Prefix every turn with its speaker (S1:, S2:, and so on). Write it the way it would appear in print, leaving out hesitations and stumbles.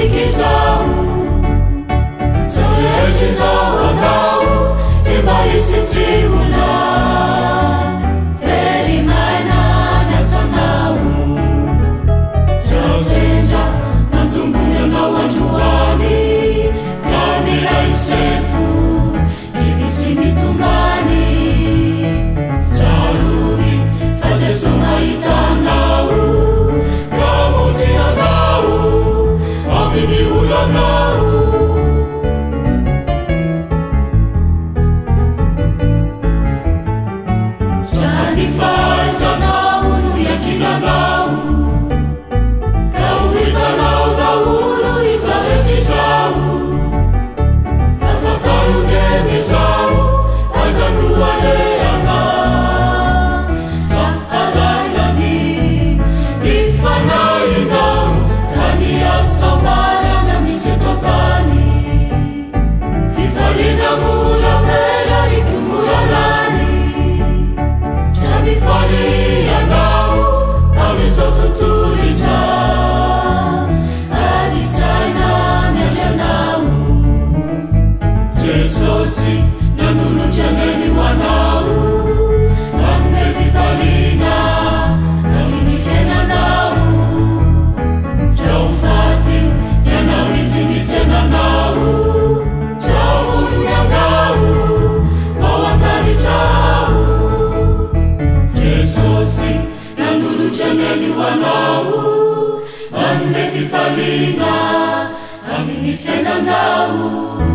S1: sikizau Solergizau agau Timba isitiula Feri maina nasanau Jasenja Mazungunya na wanjuani Kamila isetu Kibisi mitumani Zaruri Faze soma itanau Kamuti anau Amini ulanau Jani faza nau Nuya kina nau Kauita nau daulu Isarejizau Kafataru temezau Azanu aleana Ta'alailani Ifanainau Tania sabara na misetotani Fifalina mula vera ikumuralani Jami falia nau Amisotutuliza Aditaina mejanau Zesosi Nanunu janeni wanau Ame fifalina Namini fena nau Jaufati Yanau izimitena nau Jauru yanau Wawakani jau Zesosi Nanunu janeni wanau Ame fifalina Namini fena nau